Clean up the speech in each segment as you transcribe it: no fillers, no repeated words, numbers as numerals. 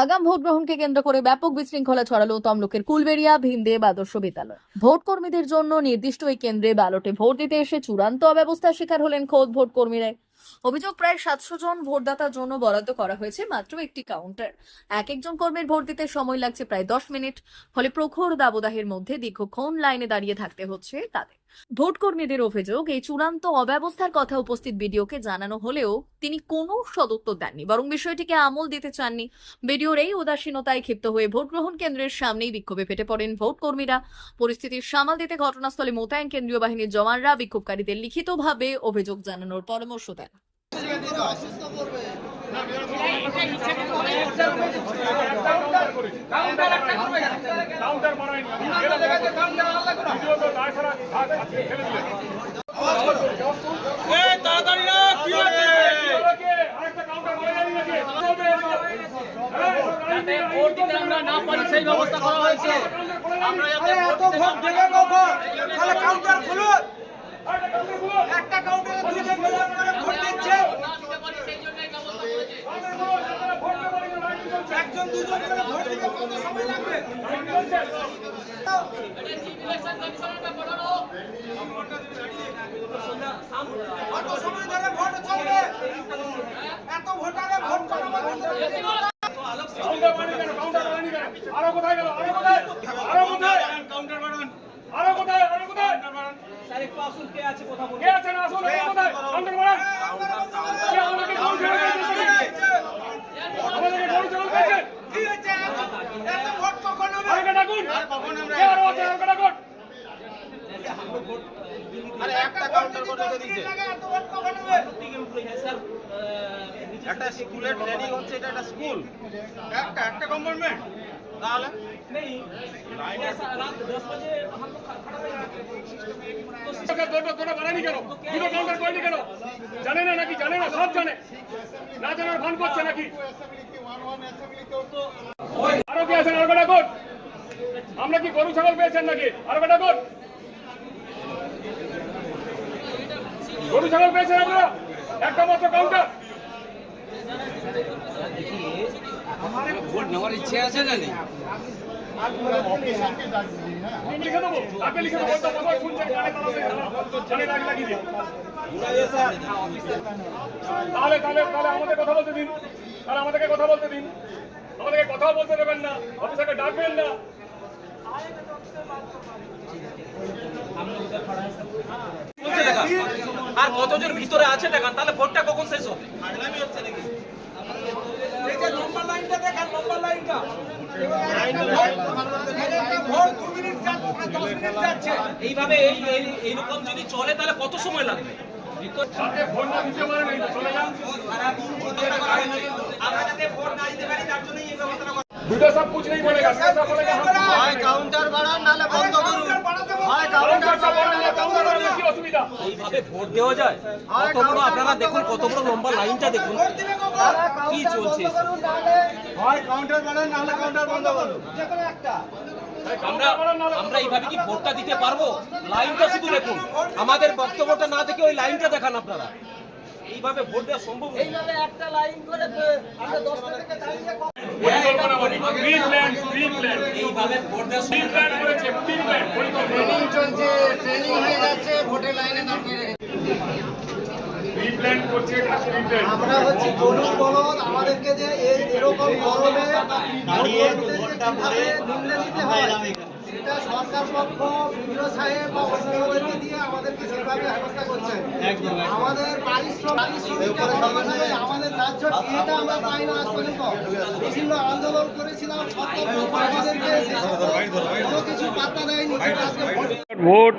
আগাম ভোট গ্রহণকে কেন্দ্র করে ব্যাপক বিশৃঙ্খলা ছড়ালো তমলুকের কুলবেড়িয়া ভীমদেব আদর্শ বিদ্যালয়। ভোট কর্মীদের জন্য নির্দিষ্ট এই কেন্দ্রে ব্যালটে ভোট দিতে এসে চূড়ান্ত অব্যবস্থার শিকার হলেন খোদ ভোট কর্মীরাই। অভিযোগ, প্রায় 700 জন ভোটদাতার জন্য বরাদ্দ করা হয়েছে মাত্র একটি কাউন্টার। এক একজন কর্মীর ভোট দিতে সময় লাগছে প্রায় 10 মিনিট। ফলে প্রখর দাবদাহের মধ্যে দীর্ঘক্ষণ লাইনে দাঁড়িয়ে থাকতে হচ্ছে তাদের। ভোট কর্মীদের অভিযোগ, এই চূড়ান্ত অব্যবস্থার কথা উপস্থিত বিডিওকে জানানো হলেও তিনি কোনো সদুত্তর দেননি, বরং বিষয়টিকে আমল দিতে চাননি। বিডিওর এই উদাসীনতায় ক্ষিপ্ত হয়ে ভোট গ্রহণ কেন্দ্রের সামনেই বিক্ষোভে ফেটে পড়েন ভোট কর্মীরা। পরিস্থিতির সামাল দিতে ঘটনাস্থলে মোতায়েন কেন্দ্রীয় বাহিনীর জওয়ানরা বিক্ষোভকারীদের লিখিতভাবে অভিযোগ জানানোর পরামর্শ দেন। সেই ব্যবস্থা করা হয়েছে। আমরা এত ভোট দেবে কখন? তাহলে কাউন্টার খুলুন। একটা কাউন্টারে দুজন করে ভোট দিচ্ছে। একজন দুজন করে ভোট দিতে কত সময় লাগবে? কত সময় ধরে ভোট চলবে? এত ভোটারে ভোট করা আরো কোথায় গেল? আরো কোথায়? আরো কোথায়? কাউন্টার বাড়ান। আরো কোথায়? আরো কোথায়? স্যার একটু আসুন, কে আছে কথা বলুন। কে আছে না আসুন, আরো কোথায়? কাউন্টার বাড়ান। কে আমাদেরকে ভোট দিয়েছে? আমাদেরকে ভোট দিয়েছে। কি হচ্ছে? এত ভোট কখন হবে? আরে ডাকুন। কখন আমরা? কে আরো আছে? আরো ডাকুন। আরে একটা কাউন্টার করে রেখে দিয়েছে। এত ভোট কখন হবে? স্যার একটা স্কুলের ট্রেনিং হচ্ছে, এটা একটা স্কুল, একটা কম্পার্টমেন্ট তাহলে नहीं रात 10 बजे हम लोग खड़ा रहेंगे। तो दोनों बना नहीं करो, दोनों काउंटर कोई नहीं करो। जाने ना कि जाने ना, सब जाने ना জানার ভান করছে নাকি? আরো কি আছেন? আর বেটা কোট, আমরা কি গরু ছাগল পেয়েছেন নাকি? আর বেটা কোট, গরু ছাগল পেয়েছেন আপনারা? একটা মাত্র কাউন্টার। हमारे ভোট নেওয়ার ইচ্ছে আছে না নেই? লিখে দেবো, আগে লিখে দেবো, তো বাবা শুনছেন কানে কানে লাগিয়ে দিন। তাহলে তাহলে তাহলে আমাদের কথা বলতে দিন, তাহলে আমাদেরকে কথা বলতে দিন। আমাদেরকে কথা বলতে দেবেন না, অফিসারকে ডাকবেন না। আর কতজন ভিতরে আছে দেখান, তাহলে ভোটটা কখন শেষ হবে? লম্বা লাইনটা দেখান, লম্বা লাইনটা। এইভাবে এইরকম যদি চলে তাহলে কত সময় লাগবে? দুটো সব कुछ नहीं बोलेगा, सब बोलेगा হয় কাউন্টার বাড়ান নালে বন্ধ করুন। হয় কাউন্টার বাড়ান নালে কাউন্টার বাড়ান। কি অসুবিধা? এইভাবে ভোট দেওয়া যায়? কত বড় আপনারা দেখুন, কত বড় লম্বা লাইনটা দেখুন কি চলছে। হয় কাউন্টার বাড়ান নালে কাউন্টার বন্ধ করুন, যে কোনো একটা। আমরা এইভাবে কি ভোটটা দিতে পারবো? লাইনটা শুধু দেখুন, আমাদের বক্তব্যটা না দেখে ওই লাইনটা দেখান আপনারা। এইভাবে ভোট দেওয়া সম্ভব নয়। এইভাবে একটা লাইন করে আমরা 10 থেকে দাঁড়িয়ে এইভাবে ভোট দেওয়া ট্রেনিং চলছে, ট্রেনিং হয়ে যাচ্ছে, ভোটের লাইনে দাঁড়িয়ে আমরা হচ্ছে গরুর বলদ। আমাদেরকে যে এরকম গরমে দাঁড়িয়ে ভোটটা করে নিতে হয়, সেটা সরকার পক্ষ বিডিও সাহেব বা অন্যান্যদেরকে দিয়ে আমাদেরকে সেভাবে ব্যবস্থা করছেন। আমাদের পারিশ্রমিক আমাদের রাজ্য এটা আমরা পাই না। আজ পর্যন্ত বিভিন্ন আন্দোলন করেছিলাম, সরকার পক্ষ আমাদেরকে কোনো কিছু পাত্তা দেয়নি। ভোট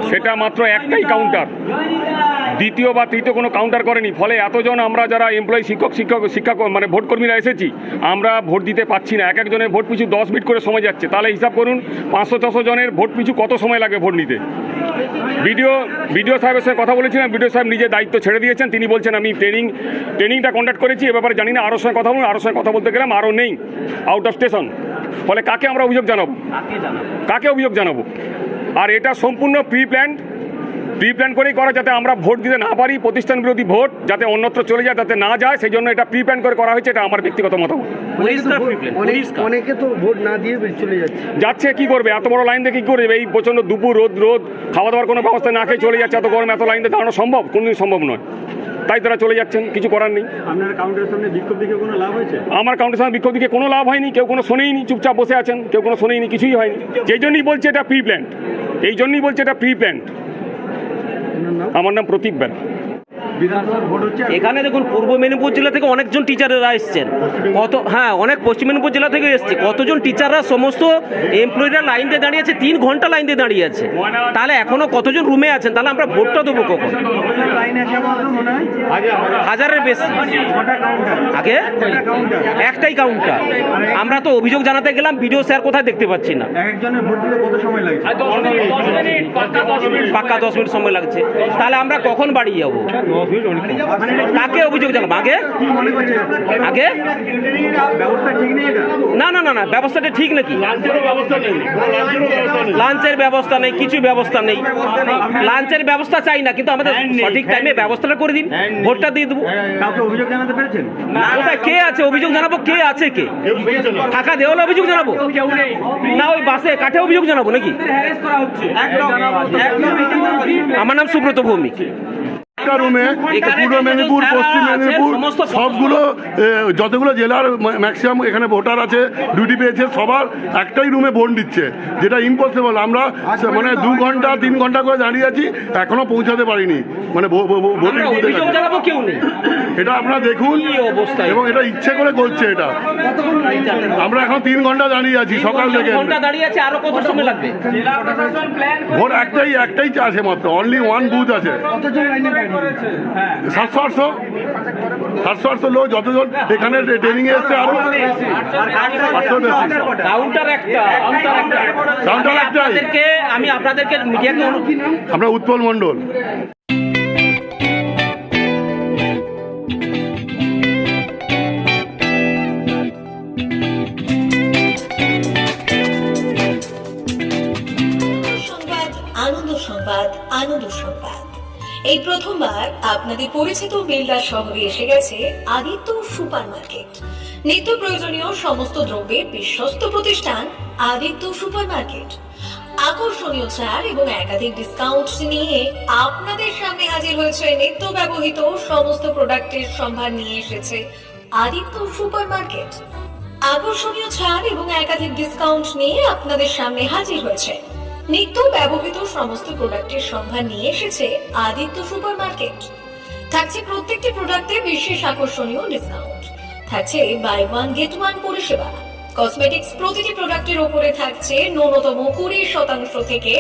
সেটা মাত্র একটাই কাউন্টার, দ্বিতীয় বা তৃতীয় কোনো কাউন্টার করেনি। ফলে এতজন আমরা যারা এমপ্লয়ি শিক্ষক মানে ভোট কর্মীরা এসেছি, আমরা ভোট দিতে পাচ্ছি না। এক একজনের ভোট পিছু 10 মিনিট করে সময় যাচ্ছে। তাহলে হিসাব করুন 500-600 জনের ভোট পিছু কত সময় লাগে ভোট নিতে। বিডিও সাহেবের সঙ্গে কথা বলেছিলাম, বিডিও সাহেব নিজে দায়িত্ব ছেড়ে দিয়েছেন। তিনি বলছেন আমি ট্রেনিংটা কন্ডাক্ট করেছি, এ ব্যাপারে জানি না। আরও সঙ্গে কথা বলুন, আরও সঙ্গে কথা বলতে গেলাম, আরও নেই, আউট অফ স্টেশন। ফলে কাকে আমরা অভিযোগ জানাবো? কাকে অভিযোগ জানাবো? আর এটা সম্পূর্ণ প্রি প্ল্যান করেই করা, যাতে আমরা ভোট দিতে না পারি। প্রতিষ্ঠান বিরোধী ভোট যাতে অন্যত্র চলে যায়, যাতে না যায়, সেই জন্য এটা প্রি প্ল্যান করে করা হয়েছে। এটা আমার ব্যক্তিগত মতামত। পরিষ্কার প্রিপ্ল্যান, পরিষ্কার। অনেকে তো ভোট না দিয়ে চলে যাচ্ছে। যাচ্ছে কি করবে, এত বড় লাইন দিয়ে কি করবে? এই প্রচণ্ড দুপুর রোদ খাওয়া দাওয়ার কোনো ব্যবস্থা না খেয়ে চলে যাচ্ছে। এত গরম, এত লাইন দিয়ে দাঁড়ানো সম্ভব? কোনোদিন সম্ভব নয়। তাই তারা চলে যাচ্ছেন, কিছু করার নেই। আপনার কাউন্টারের সামনে বিক্ষোভ দেখে কোনো লাভ হয়েছে? আমার কাউন্টারের সামনে বিক্ষোভ দিকে কোনো লাভ হয়নি, কেউ কোনো শোনেইনি, চুপচাপ বসে আছেন, কেউ কোনো শোনেইনি, কিছুই হয়নি। যেই জন্যই বলছে এটা প্রি প্ল্যান্ট, এই জন্যই বলছে এটা প্রি প্ল্যান্ট। আমার নাম প্রতীক বেরা। বিধানসভার ভোট হচ্ছে এখানে দেখুন পূর্ব মেদিনীপুর জেলা থেকে অনেকজন টিচারেরা এসছেন, অনেক পশ্চিম মেদিনীপুর জেলা থেকে এসছে। কতজন টিচাররা সমস্ত এমপ্লয়িরা লাইন দিয়ে দাঁড়িয়ে আছে, 3 ঘন্টা লাইন দিয়ে দাঁড়িয়ে আছে। তাহলে এখনো কতজন রুমে আছেন? তাহলে আমরা ভোটটা দেবো কখন? লাইন আছে আমার মনে হয় 1000-এর বেশি। কটা কাউন্টার? আগে কাউন্টার একটাই কাউন্টার। আমরা তো অভিযোগ জানাতে গেলাম, ভিডিও স্যার কোথায় দেখতে পাচ্ছি না। একজনের ভোট দিতে কত সময় লাগে? পাক্কা 10 মিনিট সময় লাগছে। তাহলে আমরা কখন বাড়ি যাবো? কাকে অভিযোগ জানাবো? আগে ব্যবস্থা ঠিক নেই এটা? না, ব্যবস্থাটা ঠিক নাকি? লাঞ্চের ব্যবস্থা নেই, কিছু ব্যবস্থা নেই। লাঞ্চের ব্যবস্থা চাই না, কিন্তু আমাদের সঠিক টাইমে ব্যবস্থাটা করে দিন, ভোটটা দিয়ে দেবো। কাউকে অভিযোগ জানাতে পেরেছেন? কোথায় কে আছে অভিযোগ জানাবো? কে আছে? কে টাকা দেওয়ালে অভিযোগ জানাবো? না ওই বাসে কাঠে অভিযোগ জানাবো নাকি? আমার নাম সুব্রত ভৌমিক। একটা রুমে পূর্ব মেদিনীপুর, পশ্চিম মেদিনীপুর সবগুলো যতগুলো জেলার ম্যাক্সিমাম এখানে ভোটার আছে, ডিউটি পেয়েছে, সবার একটাই রুমে ভোট দিচ্ছে, যেটা ইম্পসিবল। আমরা মানে 2 ঘন্টা 3 ঘন্টা করে দাঁড়িয়ে আছি, এখনো পৌঁছাতে পারিনি মানে ভোটিং বুথে। এটা আপনারা দেখুন, এবং এটা ইচ্ছে করে করছে এটা। আমরা এখন 3 ঘন্টা দাঁড়িয়ে আছি সকাল থেকে। আরো কত সময় লাগবে? ভোট একটাই আছে মাত্র, অনলি 1 বুথ আছে। 700-800 লোক যতজন এখানে ট্রেনিং এ এসছে, আরো 800 বেশি। কাউন্টার একটাই। আমি আপনাদেরকে মিডিয়াকে আমরা উৎপল মণ্ডল। আনন্দ সংবাদ। এই প্রথমবার আপনাদের পরিচিত বেলদা শহরে এসে গেছে আদিত্য সুপার মার্কেট। নিত্য প্রয়োজনীয় সমস্ত দ্রব্যের বিশ্বস্ত প্রতিষ্ঠান আদিত্য সুপার মার্কেট। আকর্ষণীয় ছাড় এবং একাধিক ডিসকাউন্ট নিয়ে আপনাদের সামনে হাজির হয়েছে। নিত্য ব্যবহৃত সমস্ত প্রোডাক্টের সম্ভার নিয়ে এসেছে আদিত্য সুপার মার্কেট। আকর্ষণীয় ছাড় এবং একাধিক ডিসকাউন্ট নিয়ে আপনাদের সামনে হাজির হয়েছে। নিত্য ব্যবহৃত সমস্ত প্রোডাক্টের সম্ভার নিয়ে এসেছে আদিত্য সুপার মার্কেট। থাকছে প্রত্যেকটি প্রোডাক্টে বিশেষ আকর্ষণীয় ডিসকাউন্ট, থাকছে বাই 1 গেট 1 পরিষেবা। কসমেটিক্স প্রতিটি প্রোডাক্টের উপরে থাকছে ন্যূনতম 20% থেকে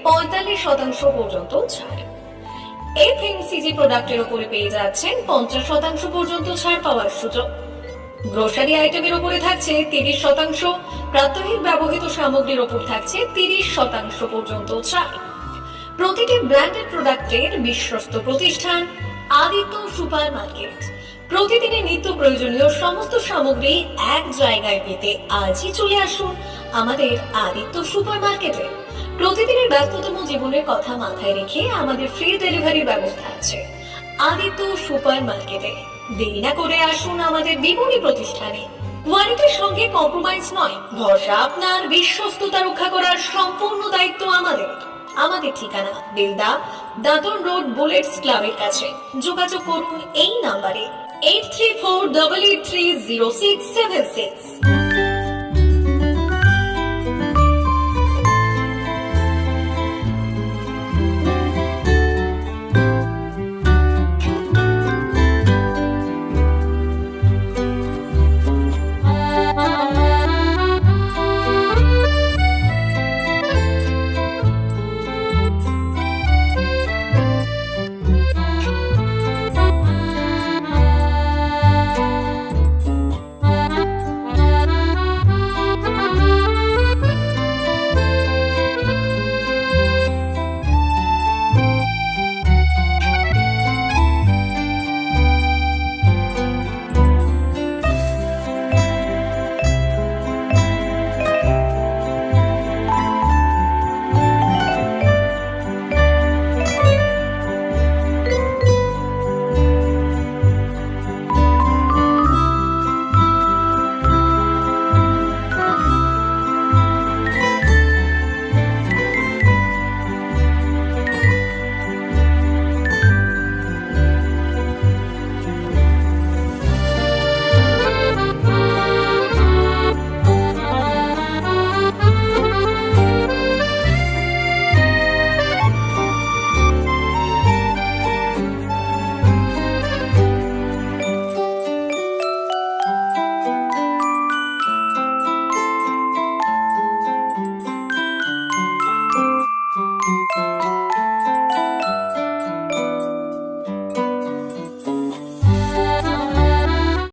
45% পর্যন্ত ছাড়। FMCG প্রোডাক্টের উপরে পেয়ে যাচ্ছেন 50% পর্যন্ত ছাড় পাওয়ার সুযোগ। গ্রোসারি আইটেমের উপরে থাকছে 30%, প্রাত্যহিক ব্যবহৃত সামগ্রীর উপর থাকছে 30% পর্যন্ত ছাড়। প্রতিটি ব্র্যান্ডেড প্রোডাক্টের বিশ্বস্ত প্রতিষ্ঠান আদিত্য সুপার মার্কেট। প্রতিদিনের নিত্য প্রয়োজনীয় সমস্ত সামগ্রী এক জায়গায় পেতে আজই চলে আসুন আমাদের আদিত্য সুপার মার্কেটে। প্রতিদিনের ব্যস্ততম জীবনের কথা মাথায় রেখে আমাদের ফ্রি ডেলিভারির ব্যবস্থা আছে আদিত্য সুপার মার্কেটে। দেরি না করে আসুন আমাদের বিপণী প্রতিষ্ঠানে। কোয়ালিটির সঙ্গে কম্প্রোমাইজ নয়, ভরসা আপনার, বিশ্বস্ততা রক্ষা করার সম্পূর্ণ দায়িত্ব আমাদের। আমাদের ঠিকানা বেলদা, দাদন রোড, বুলেটস ক্লাবের কাছে। যোগাযোগ করুন এই নাম্বারে 8348830676।